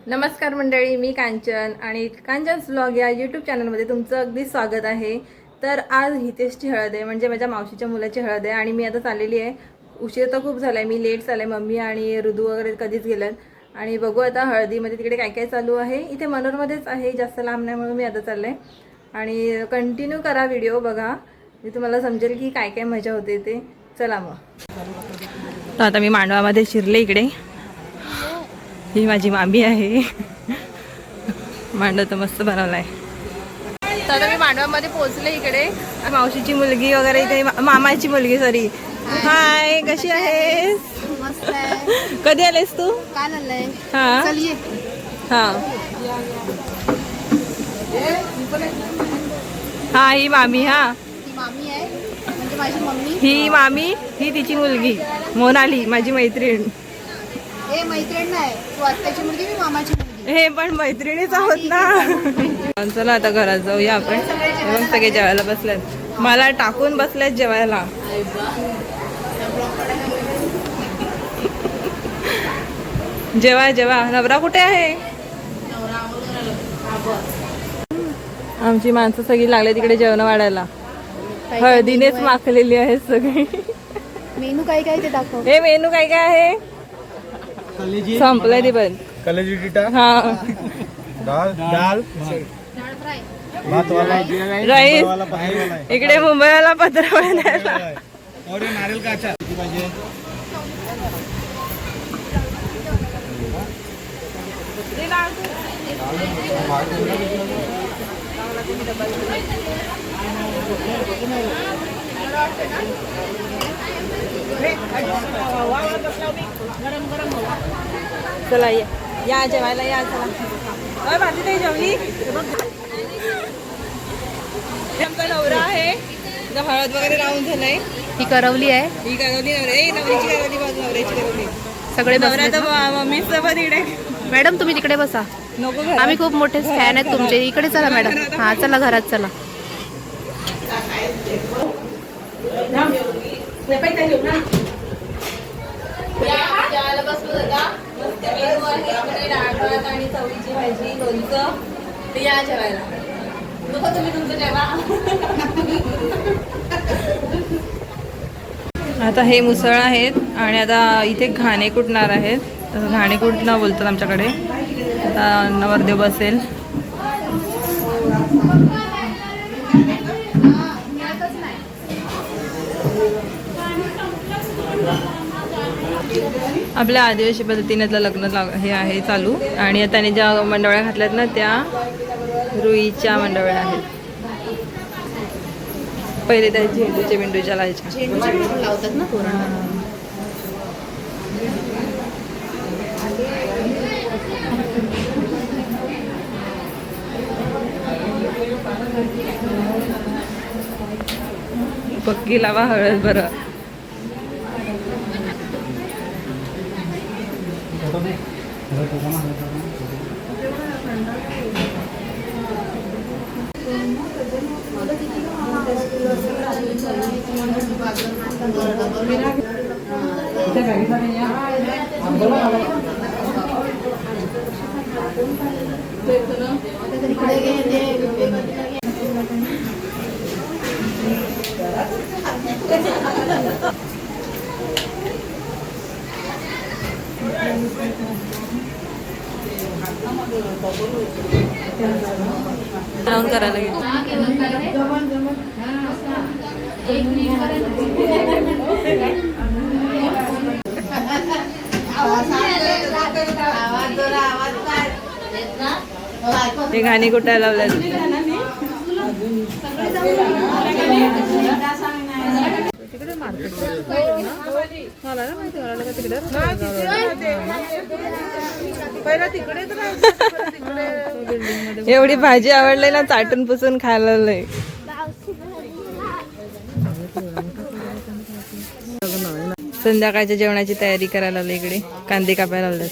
नमस्कार मंडळी, मी कांचन आणि कांचन्स व्लॉग या यूट्यूब चॅनलमध्ये तुमचं अगदी स्वागत आहे. तर आज हितेशची हळद आहे, म्हणजे माझ्या मावशीच्या मुलाची हळद आहे आणि मी आता चाललेली आहे. उशीर तर खूप झाला आहे, मी लेट झालं आहे. मम्मी आणि ऋतू वगैरे कधीच गेल्यात आणि बघू आता हळदीमध्ये तिकडे काय काय चालू आहे. इथे मनोरमध्येच आहे, जास्त लांब नाही, म्हणून मी आता चाललं आहे. आणि कंटिन्यू करा, व्हिडिओ बघा, मी तुम्हाला समजेल की काय काय मजा होते ते. चला मग. तर आता मी मांडवामध्ये शिरले. इकडे ही माझी मामी आहे. मांडव तर मस्त बनवलाय. तर आता मी मांडवामध्ये पोहोचले. इकडे मावशीची मुलगी वगैरे, इथे मामाची मुलगी. सॉरी. हाय, कशी आहेस? मस्त आहे. कधी आलेस तू? काल आलंय. हा चलिए. हा हा, ही मामी. हा, ही मामी आहे, म्हणजे माझी मम्मी. ही मामी, ही तिची मुलगी मोनाली, माझी मैत्रीण. हे मैत्रीण नाही, तू आत्याची मुलगी, मी मामाची मुलगी. हे पण मैत्रिणीच आहोत ना. चला आता घरात जाऊया आपण. मग सगळे जेवायला बसल्यात, मला टाकून बसल्यात जेवायला. जेवा जेवा. नवरा कुठे आहे? आमची माणसं सगळी लागले तिकडे जेवण वाढायला. हळदीनेच माखलेली आहेत सगळी. मेनू काय काय ते दाखव. हे मेनू काय काय आहे? संपलंय ते पण. कलेजी टीटा, हा, दाल दाल डाळ फ्राय. भात वाला, राईस. वाला पनीर वाला है. इकडे मुंबईला पत्र द्यायला. और ये नारियल का अचार किती पाहिजे? चला या जेवायला या. चला भाजी नाही जेवली. आमचा नवरा आहे, हळद वगैरे लावून झालंय. ही करवली आहे. ही करवली नवऱ्याची करवली, बाजू नवऱ्याची करवली. सगळे नवरा तर मम्मी सोबत इकडे. मॅडम तुम्ही तिकडे बसा. नको आम्ही खूप मोठे फॅन आहेत तुमचे. इकडे चला मॅडम. हा चला घरात चला. जेवायला बसलो होता. मस्त मेनू आहे इकडे, डाळ भात आणि चवळीची भाजी, लोणचं. तर या जेवायला. नको तुम्ही तुमचं जेवा. आता हे मुसळ आहेत आणि आता इथे घाणे कुटणार आहेत. तर घाणे कुटणं बोलतात आमच्याकडे. आता नवरदेव बसेल. आपल्या आदिवासी पद्धतीनेतलं लग्न हे आहे चालू. आणि त्याने ज्या मंडवळ्या घातल्यात ना, त्या रुईच्या मंडवळ्या आहेत. पहिले त्या झेंडूच्या बिंडूच्या लायच्या लावतात ना तोरण. पक्की लावा हळद बरं. राऊंड करायला लागेल. हे घाणी कुठायला लावल्यात. एवढी भाजी आवडली ना, चाटून पुसून खायला लय. संध्याकाळच्या जेवणाची तयारी करायला लागली. इकडे कांदे कापायला लागलेत.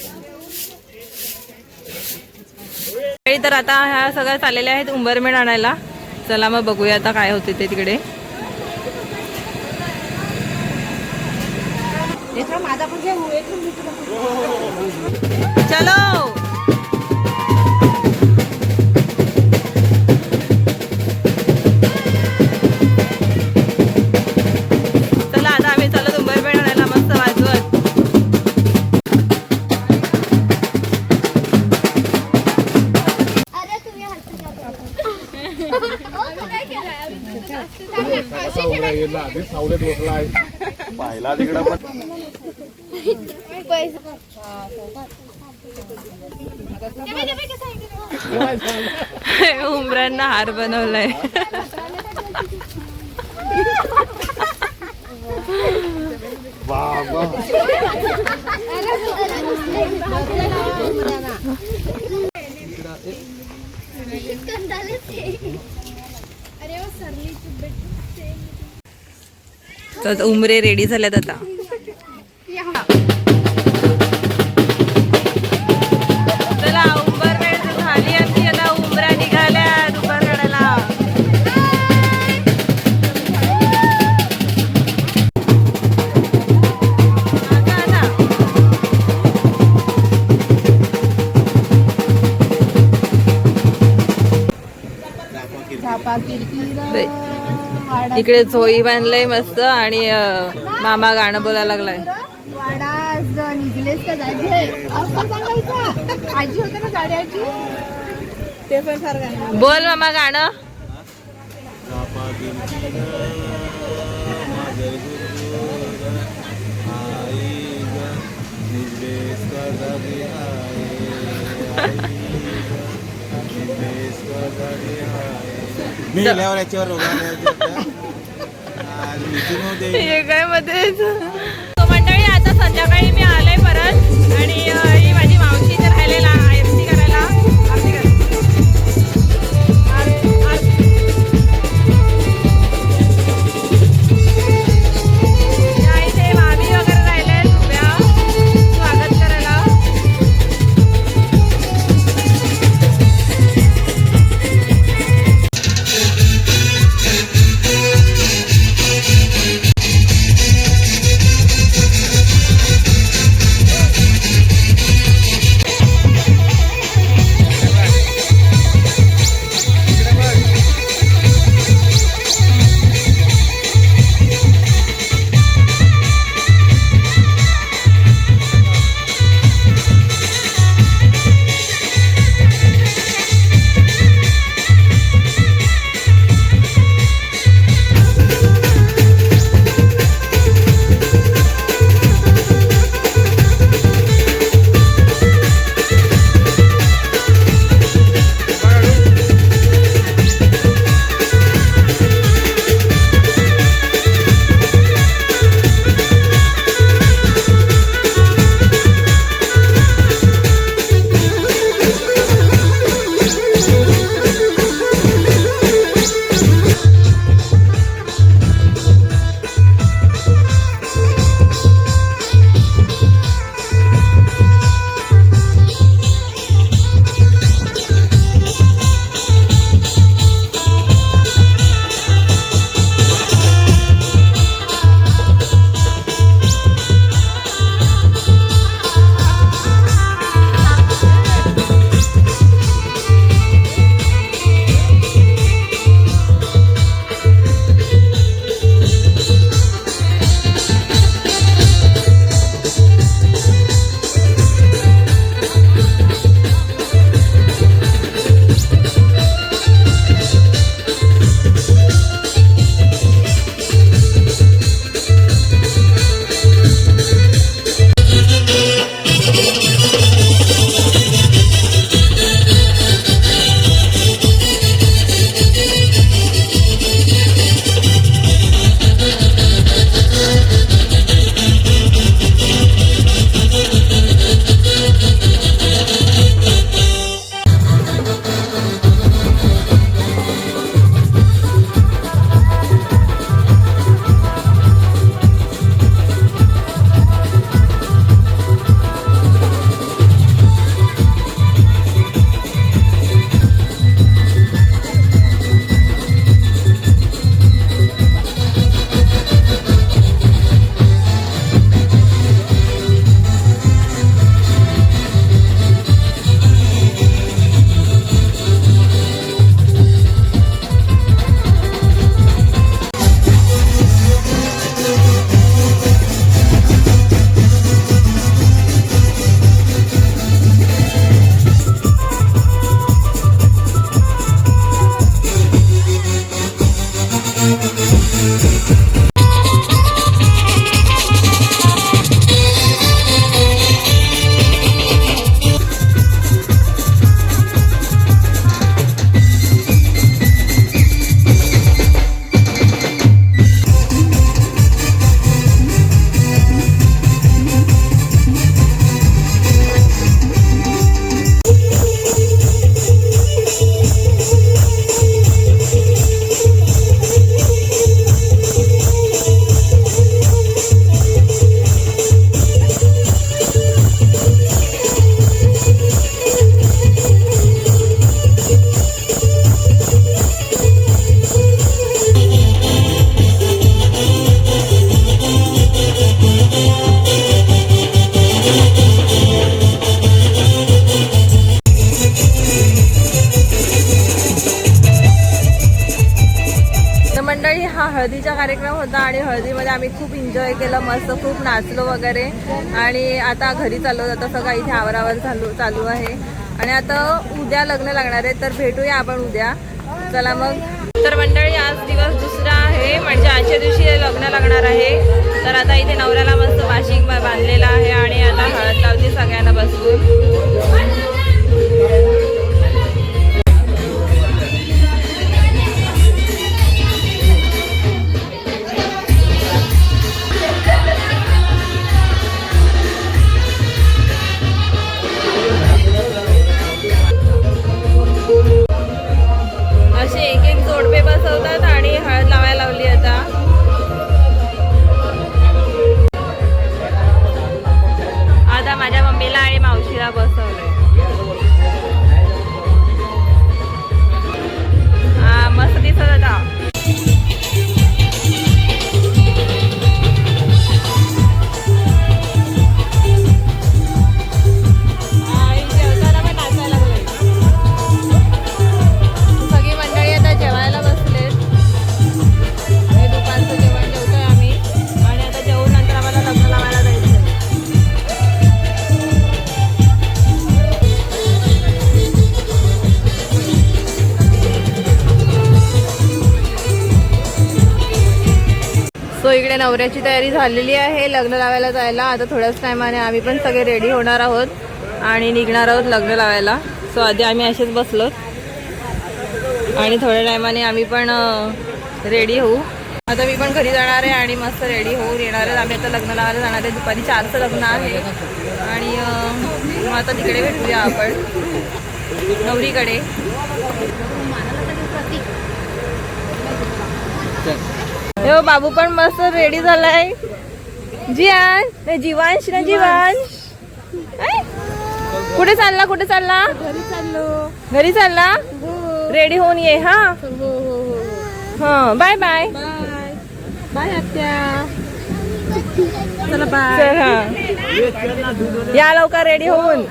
तर आता ह्या सगळ्या चाललेल्या आहेत उंबरमेढ आणायला. चला मग बघूया आता काय होते ते तिकडे. चलो पाहिला तिकडं पण उमरांना हार बनवलाय. बाबा तर उमरे रेडी झाल्यात आता. चला उंबर वेळ झाली आणि आता उमरा निघाल्या दुपार काढायला. इकडे झोई बांधलंय मस्त आणि मामा गाणं बोलायला लागलाय. वाडा निघलेस का जागे असं सांगायचं. आजी होते ना गाडी आजी ते पण फार गाणं बोल मामा गाणं. मी गेल्यावर याच्यावर हे काय मध्ये मंडळी. आता संध्याकाळी मी आले परत आणि ही माझी मावशी इथे राहिलेला आरती करायला. आरती कर. इथे मामी वगैरे राहिले उभ्या स्वागत करायला. हळदीचा कार्यक्रम होता आणि हळदीमध्ये आम्ही खूप एन्जॉय केलं, मस्त खूप नाचलो वगैरे. आणि आता घरी चाललो, आता सगळं इथे आवरावर चालू आहे. आणि आता उद्या लग्न लागणार आहे, तर भेटूया आपण उद्या. चला मग. तर मंडळी आज दिवस दुसरा आहे, म्हणजे आजच्या दिवशी लग्न लागणार आहे. तर आता इथे नवऱ्याला मस्त बाशिंग बांधलेला आहे आणि आता हळद लावते सगळ्यांना बसवून. असे एक एक जोडपे बसवतात आणि हळद लावायला लावली आता. आता माझ्या मम्मीला आणि मावशीला बसवलंय. हा मस्त दिसत होता. सो इकडे नवऱ्याची तयारी झालेली आहे लग्न लावायला जायला. आता थोड्याच टायमाने आम्ही पण सगळे रेडी होणार आहोत आणि निघणार आहोत लग्न लावायला. सो आधी आम्ही असेच बसलो आणि थोड्या टायमाने आम्ही पण रेडी होऊ. आता मी पण घरी जाणार आहे आणि मस्त रेडी होऊन येणार आहे. आम्ही आता लग्न लावायला जाणार आहे. दुपारी 4चं लग्न आहे आणि मग आता तिकडे भेटूया आपण नवरीकडे. हो बाबू पण मस्त रेडी झालाय. जीवांश ना जीवांश कुठे चालला कुठे चालला? घरी चाललो. घरी चालला? रेडी होऊन ये. हा हा बाय बाय बाय बाय आत्या. चला बाय. चल हा या लवकर रेडी होऊन.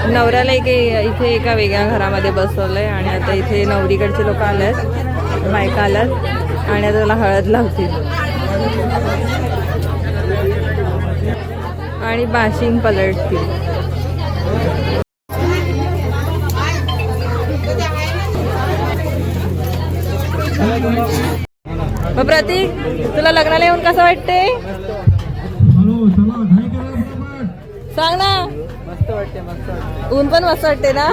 नवऱ्याला इथे एका वेगळ्या घरामध्ये बसवलंय आणि आता इथे नवरीकडचे लोक आल्यात, बायका आल्यात आणि आता त्याला हळद लावतील आणि बाशिंग पलटतील. मग प्रतीक तुला लग्नाला येऊन कसं वाटते सांग ना. मस्त वाटते, मस्त वाटते. ऊन पण मस्त वाटते ना.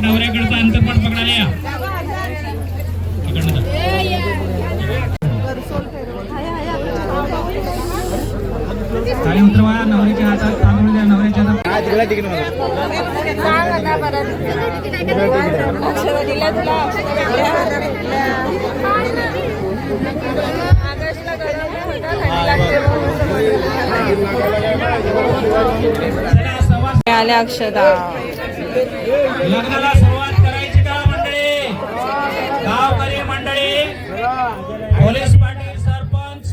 नवऱ्याकडचा अंतरपट पकडायला या. खाली उतरवा. नवरीच्या हातात तांदूळ द्या. नवऱ्याच्या हातात आल्या अक्षदा. लग्नाला सुरुवात करायची का मंडळी? गावकरी मंडळी, पोलीस पाटील, सरपंच,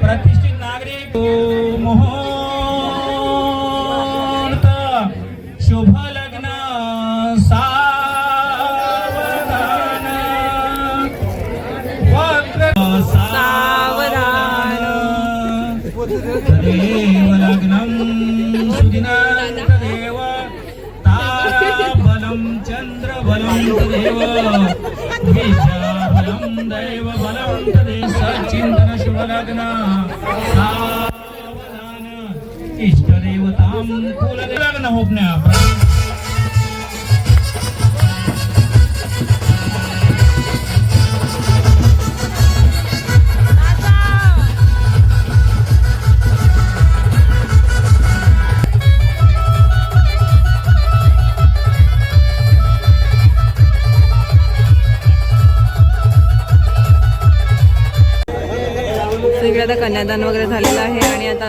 प्रतिष्ठित नागरिक, मुहूर्त शुभ लग्न सावधान वक्र सावधान तदेव लग्नं सुदिनं तदेव ताराबलं चन्द्रबलं तदेव विद्याबलं दैवबलं तदेव सचिन्तन शुभलग्न सावधान इष्टदेवतां कुलदेवलग्न होपण्या. कन्यादान वगैरे झालेलं आहे आणि आता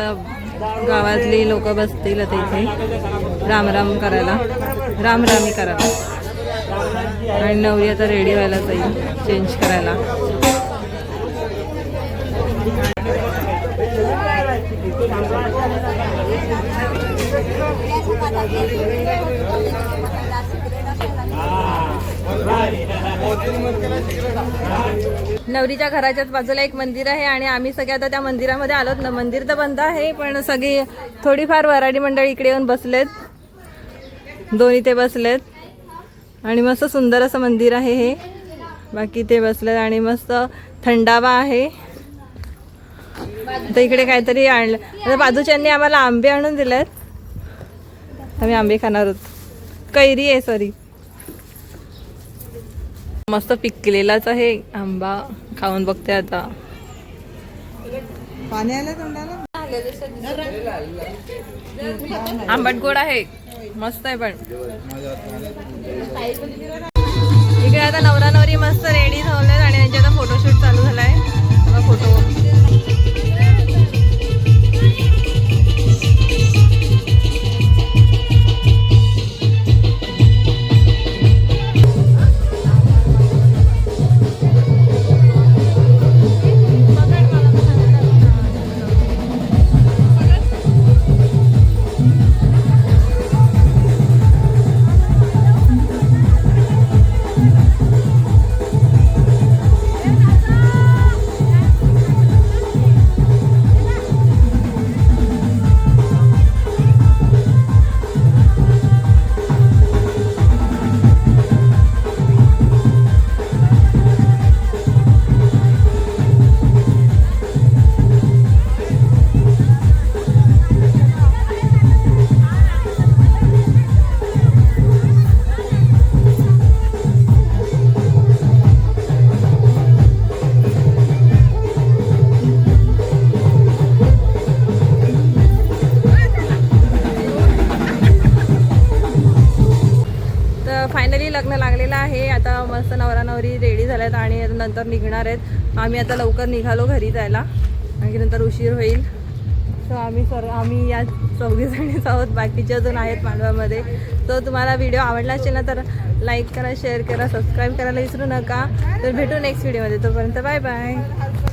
गावातली लोक बसतील आता इथे रामराम करायला, रामरामी करायला. आणि नवरी आता रेडी व्हायला जाईल चेंज करायला. नवरीच्या घराच्याच बाजूला एक मंदिर आहे आणि आम्ही सगळे आता त्या मंदिरामध्ये आलोत ना. मंदिर तर बंद आहे पण सगळी थोडीफार वराडी मंडळी इकडे येऊन बसलेत, दोन्ही ते बसलेत आणि मस्त सुंदर असं मंदिर आहे हे. बाकी ते बसलेत आणि मस्त थंडावा आहे. तर इकडे काहीतरी आणलं. आता बाजूच्यांनी आम्हाला आंबे आणून दिलेत, आम्ही आंबे खाणार आहोत. कैरी आहे सॉरी, मस्त पिकलेलाच आहे आंबा. खाऊन बघते आता. पाणी आलं तोंडाला. आंबट गोड आहे, मस्त आहे. पण इकडे आता नवरा नवरी मस्त रेडी झालेत आणि त्यांचे आता फोटोशूट चालू झालाय. फोटो फायनली लग्न लागलेलं आहे. आता मस्त नवरा नवरी रेडी झाल्यात आणि नंतर निघणार आहेत. आम्ही आता लवकर निघालो घरी जायला, आणखी नंतर उशीर होईल. तर आम्ही या 4 जणीच आहोत, बाकीचे अजून आहेत मांडवामध्ये. तो तुम्हाला व्हिडिओ आवडला असेल ना तर लाईक करा, शेअर करा, सबस्क्राईब करायला विसरू नका. तर भेटू नेक्स्ट व्हिडिओमध्ये. तोपर्यंत बाय बाय.